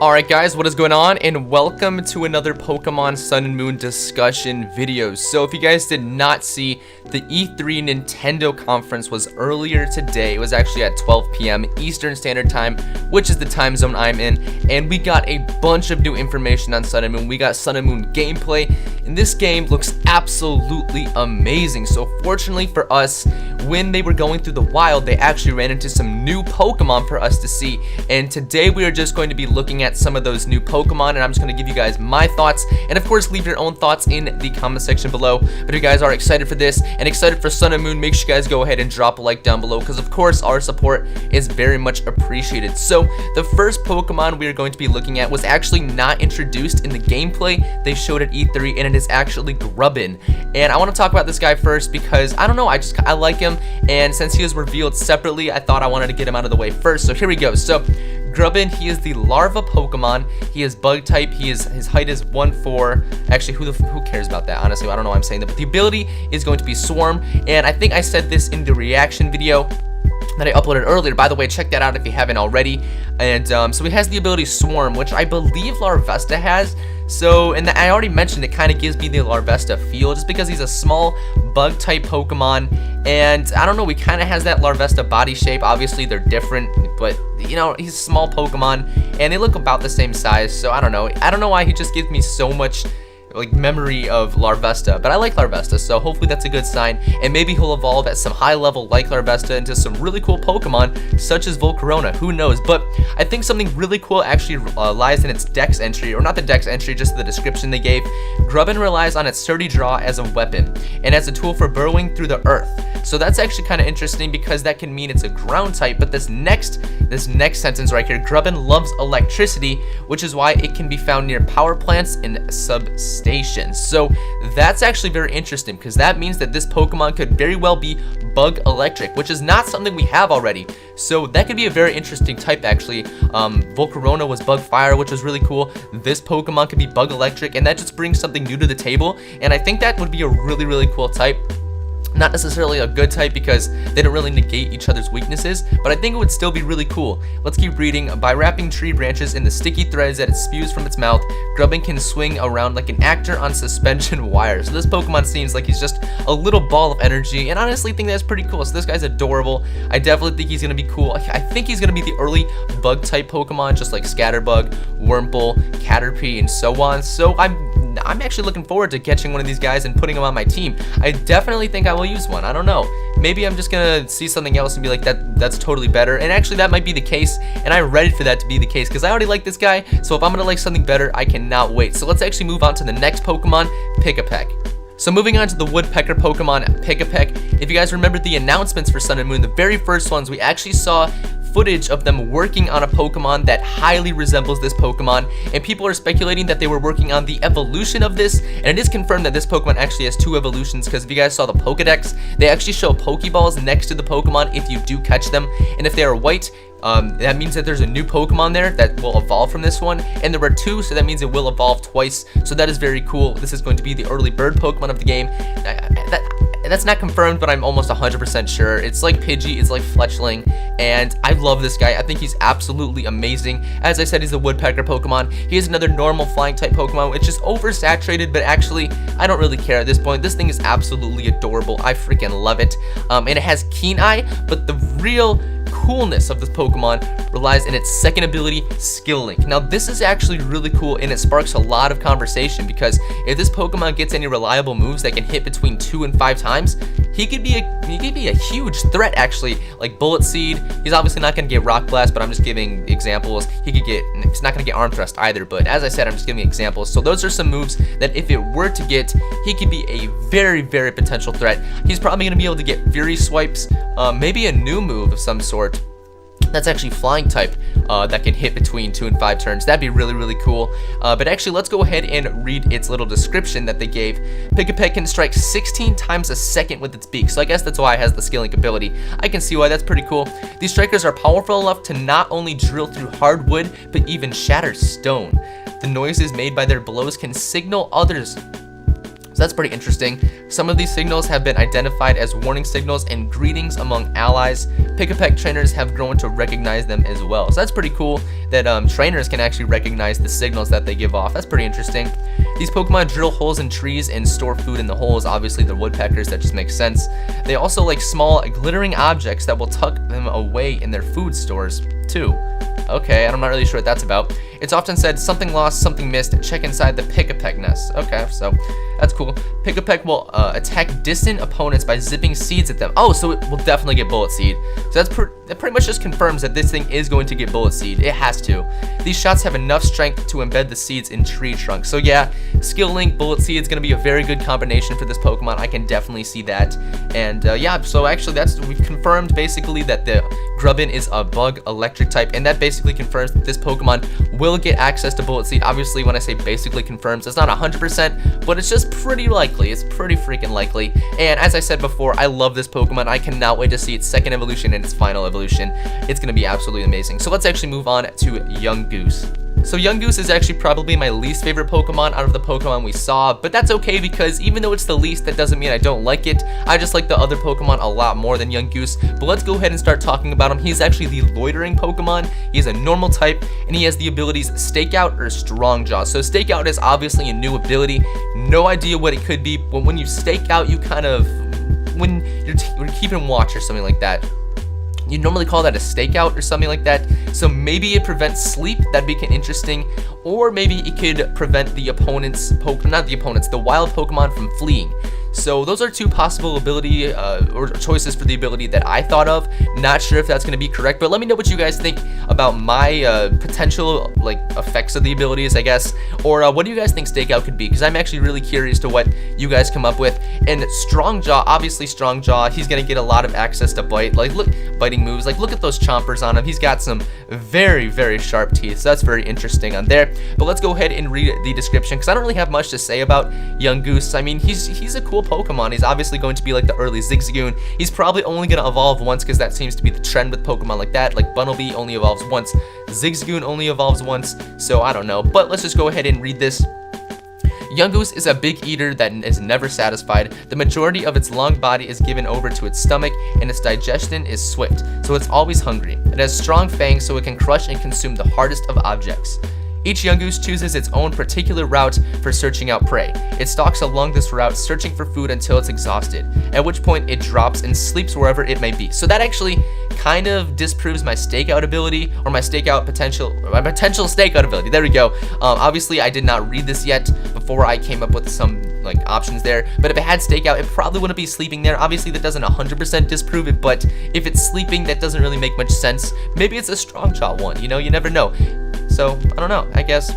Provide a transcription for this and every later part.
Alright guys, what is going on, and welcome to another Pokemon Sun and Moon discussion video. So if you guys did not see, the E3 Nintendo conference was earlier today. It was actually at 12 p.m. Eastern Standard Time, which is the time zone I'm in, and we got a bunch of new information on Sun and Moon. We got Sun and Moon gameplay, and this game looks absolutely amazing. So fortunately for us, when they were going through the wild, they actually ran into some new Pokemon for us to see, and today we are just going to be looking at some of those new Pokemon, and I'm just going to give you guys my thoughts, and of course leave your own thoughts in the comment section below. But if you guys are excited for this and excited for Sun and Moon, make sure you guys go ahead and drop a like down below, because of course our support is very much appreciated. So the first Pokemon we are going to be looking at was actually not introduced in the gameplay they showed at E3, and it is actually Grubbin. And I want to talk about this guy first because I don't know, I like him, and since he was revealed separately, I thought I wanted to get him out of the way first. So here we go. So Grubbin, he is the larva Pokemon. He is bug type. His height is 1'4". Actually, who cares about that? Honestly, I don't know why I'm saying that. But the ability is going to be Swarm, and I think I said this in the reaction video that I uploaded earlier. By the way, check that out if you haven't already. And so he has the ability Swarm, which I believe Larvesta has. So, and I already mentioned, it kind of gives me the Larvesta feel, just because he's a small bug type Pokemon, and I don't know, he kind of has that Larvesta body shape. Obviously they're different, but you know, he's a small Pokemon and they look about the same size. So I don't know why he just gives me so much like memory of Larvesta, but I like Larvesta, so hopefully that's a good sign, and maybe he'll evolve at some high level like Larvesta into some really cool Pokemon such as Volcarona, who knows. But I think something really cool actually lies in its dex entry, or not the dex entry, just the description they gave. Grubbin relies on its sturdy jaw as a weapon and as a tool for burrowing through the earth. So that's actually kind of interesting, because that can mean it's a ground type. But this next sentence right here, Grubbin loves electricity, which is why it can be found near power plants and substations. So that's actually very interesting, because that means that this Pokemon could very well be bug electric, which is not something we have already. So that could be a very interesting type actually. Volcarona was bug fire, which was really cool. This Pokemon could be bug electric, and that just brings something new to the table, and I think that would be a really cool type. Not necessarily a good type, because they don't really negate each other's weaknesses, but I think it would still be really cool. Let's keep reading. By wrapping tree branches in the sticky threads that it spews from its mouth, Grubbin can swing around like an actor on suspension wire. So this Pokemon seems like he's just a little ball of energy, and honestly think that's pretty cool. So this guy's adorable. I definitely think he's going to be cool. I think he's going to be the early bug type Pokemon, just like Scatterbug, Wurmple, Caterpie, and so on. So I'm actually looking forward to catching one of these guys and putting him on my team. I definitely think I will use one. I don't know. Maybe I'm just gonna see something else and be like, that's totally better. And actually that might be the case, and I'm ready for that to be the case, because I already like this guy. So if I'm gonna like something better, I cannot wait. So let's actually move on to the next Pokemon, Pikipek. So moving on to the woodpecker Pokemon, Pikipek. If you guys remember the announcements for Sun and Moon, the very first ones, we actually saw footage of them working on a Pokemon that highly resembles this Pokemon, and people are speculating that they were working on the evolution of this, and it is confirmed that this Pokemon actually has two evolutions, because if you guys saw the Pokedex, they actually show Pokeballs next to the Pokemon if you do catch them, and if they are white, that means that there's a new Pokemon there that will evolve from this one, and there were two, so that means it will evolve twice. So that is very cool. This is going to be the early bird Pokemon of the game. That's not confirmed, but I'm almost 100% sure. It's like Pidgey, it's like Fletchling, and I love this guy. I think he's absolutely amazing. As I said, he's a woodpecker Pokemon. He is another normal flying type Pokemon, which is oversaturated, but actually, I don't really care at this point. This thing is absolutely adorable. I freaking love it. And it has Keen Eye, but the real coolness of this Pokemon relies in its second ability, Skill Link. Now this is actually really cool, and it sparks a lot of conversation, because if this Pokemon gets any reliable moves that can hit between 2 and 5 times, he could be a huge threat actually, like Bullet Seed. He's obviously not going to get Rock Blast, but I'm just giving examples. He's not going to get Arm Thrust either, but as I said, I'm just giving examples. So those are some moves that if it were to get, he could be a very potential threat. He's probably going to be able to get Fury Swipes, maybe a new move of some sort that's actually flying type, that can hit between 2 and 5 turns. That'd be really cool. But actually, let's go ahead and read its little description that they gave. Pikipek can strike 16 times a second with its beak, so I guess that's why it has the Skill Link ability. I can see why. That's pretty cool. These strikers are powerful enough to not only drill through hard wood, but even shatter stone. The noises made by their blows can signal others So that's pretty interesting. Some of these signals have been identified as warning signals and greetings among allies. Pikipek trainers have grown to recognize them as well. So that's pretty cool that trainers can actually recognize the signals that they give off. That's pretty interesting. These Pokemon drill holes in trees and store food in the holes. Obviously, they're woodpeckers. That just makes sense. They also like small glittering objects that will tuck them away in their food stores too. Okay, I'm not really sure what that's about. It's often said, something lost, something missed, check inside the Pikipek nest. Okay, so that's cool. Pikipek will attack distant opponents by zipping seeds at them. Oh, so it will definitely get Bullet Seed. So that pretty much just confirms that this thing is going to get Bullet Seed. It has to. These shots have enough strength to embed the seeds in tree trunks. So yeah, Skill Link, Bullet Seed is going to be a very good combination for this Pokemon. I can definitely see that. And yeah, so actually we've confirmed basically that the Grubbin is a bug electric type, and that basically confirms that this Pokemon will get access to Bullet Seed. Obviously, when I say basically confirms, it's not 100%, but it's just pretty likely. It's pretty freaking likely. And as I said before, I love this Pokemon. I cannot wait to see its second evolution and its final evolution. It's going to be absolutely amazing. So let's actually move on to Yungoos. So Yungoos is actually probably my least favorite Pokemon out of the Pokemon we saw, but that's okay because even though it's the least, that doesn't mean I don't like it. I just like the other Pokemon a lot more than Yungoos. But let's go ahead and start talking about him. He's actually the loitering Pokemon. He's a normal type, and he has the abilities Stakeout or Strong Jaw. So Stakeout is obviously a new ability. No idea what it could be, but when you stake out, you kind of, when you're keeping watch or something like that, you normally call that a stakeout or something like that. So maybe it prevents sleep. That'd be interesting. Or maybe it could prevent the opponent's the wild Pokemon from fleeing. So those are two possible ability or choices for the ability that I thought of. Not sure if that's going to be correct, but let me know what you guys think about my potential like effects of the abilities, I guess. Or what do you guys think Stakeout could be? Because I'm actually really curious to what you guys come up with. And Strong Jaw, obviously Strong Jaw, he's going to get a lot of access to bite. Like look, biting moves. Like look at those chompers on him. He's got some very, very sharp teeth. So that's very interesting on there. But let's go ahead and read the description because I don't really have much to say about Yungoos. I mean, he's a cool Pokemon. He's obviously going to be like the early Zigzagoon. He's probably only going to evolve once because that seems to be the trend with Pokemon like that. Like Bunnelby only evolves once. Zigzagoon only evolves once. So I don't know. But let's just go ahead and read this. Yungoos is a big eater that is never satisfied. The majority of its long body is given over to its stomach, and its digestion is swift, so it's always hungry. It has strong fangs so it can crush and consume the hardest of objects. Each Yungoos chooses its own particular route for searching out prey. It stalks along this route, searching for food until it's exhausted, at which point it drops and sleeps wherever it may be. So that actually kind of disproves my stakeout ability, or my potential stakeout ability. There we go. Obviously, I did not read this yet before I came up with some like options there, but if it had stakeout, it probably wouldn't be sleeping there. Obviously, that doesn't 100% disprove it, but if it's sleeping, that doesn't really make much sense. Maybe it's a Strong Jaw one, you know, you never know. So, I don't know, I guess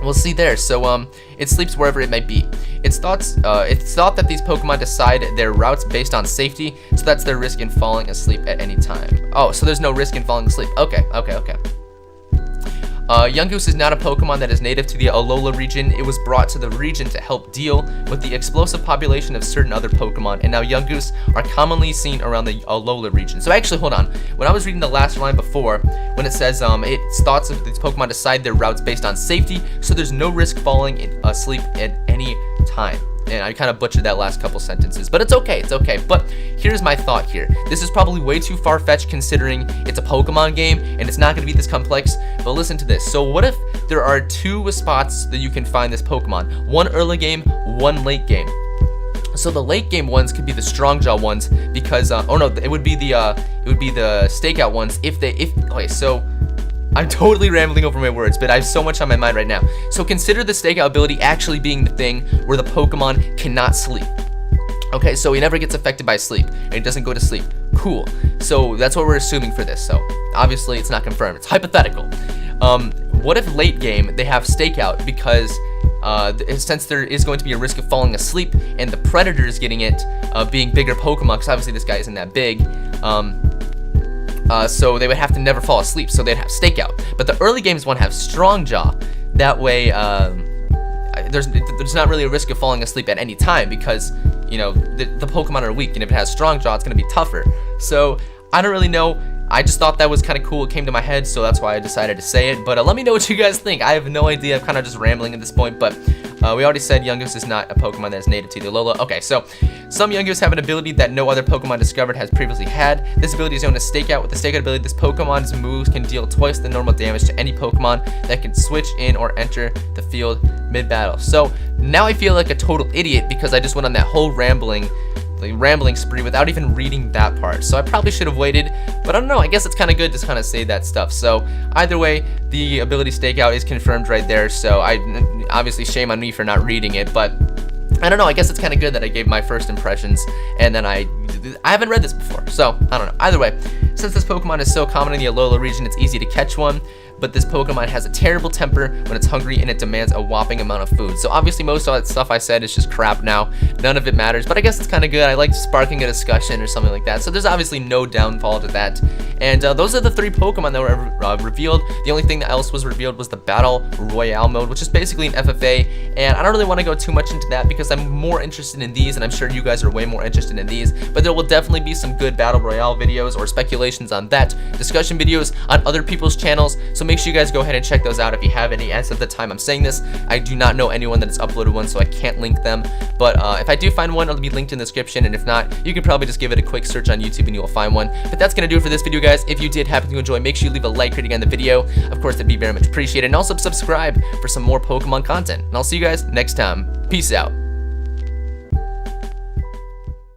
we'll see there. So, it sleeps wherever it might be. It's thought that these Pokemon decide their routes based on safety, so that's their risk in falling asleep at any time. Oh, so there's no risk in falling asleep. Okay. Yungoos is not a Pokemon that is native to the Alola region. It was brought to the region to help deal with the explosive population of certain other Pokemon, and now Yungoos are commonly seen around the Alola region. So actually, hold on. When I was reading the last line before, when it says it's thoughts of these Pokemon decide their routes based on safety, so there's no risk falling asleep at any time. And I kind of butchered that last couple sentences, but it's okay. But here's my thought here. This is probably way too far-fetched considering it's a Pokemon game and it's not going to be this complex, but listen to this. So what if there are two spots that you can find this Pokemon? One early game, one late game. So the late game ones could be the Strong Jaw ones because, it would be the Stakeout ones okay, so I'm totally rambling over my words, but I have so much on my mind right now. So consider the stakeout ability actually being the thing where the Pokemon cannot sleep. Okay, so he never gets affected by sleep, and he doesn't go to sleep. Cool. So that's what we're assuming for this. So obviously it's not confirmed. It's hypothetical. What if late game they have stakeout because since there is going to be a risk of falling asleep and the predator is getting it, being bigger Pokemon, because obviously this guy isn't that big, so they would have to never fall asleep, so they'd have stakeout. But the early games one have Strong Jaw. That way, there's not really a risk of falling asleep at any time because, you know, the Pokemon are weak, and if it has Strong Jaw, it's going to be tougher. So I don't really know. I just thought that was kind of cool. It came to my head, so that's why I decided to say it. But let me know what you guys think. I have no idea. I'm kind of just rambling at this point, but We already said Yungoos is not a Pokemon that is native to the Alola. Okay, so some Yungoos have an ability that no other Pokemon discovered has previously had. This ability is known as Stakeout. With the Stakeout ability, this Pokemon's moves can deal twice the normal damage to any Pokemon that can switch in or enter the field mid-battle. So now I feel like a total idiot because I just went on that whole rambling spree without even reading that part. So I probably should have waited, but I don't know, I guess it's kind of good to kind of say that stuff. So either way, the ability Stakeout is confirmed right there, so obviously shame on me for not reading it, but I don't know, I guess it's kind of good that I gave my first impressions, and then I haven't read this before, so I don't know. Either way, since this Pokemon is so common in the Alola region, it's easy to catch one, but this Pokemon has a terrible temper when it's hungry and it demands a whopping amount of food. So obviously most of that stuff I said is just crap now. None of it matters, but I guess it's kind of good. I like sparking a discussion or something like that. So there's obviously no downfall to that. And those are the 3 Pokemon that were revealed. The only thing that else was revealed was the Battle Royale mode, which is basically an FFA. And I don't really want to go too much into that because I'm more interested in these, and I'm sure you guys are way more interested in these. But there will definitely be some good Battle Royale videos or speculations on that, discussion videos on other people's channels. So make sure you guys go ahead and check those out if you have any. As of the time I'm saying this, I do not know anyone that has uploaded one, so I can't link them. But if I do find one, it'll be linked in the description, and if not, you can probably just give it a quick search on YouTube and you will find one. But that's gonna do it for this video, guys. If you did happen to enjoy, make sure you leave a like rating on the video. Of course, that'd be very much appreciated. And also subscribe for some more Pokemon content. And I'll see you guys next time. Peace out.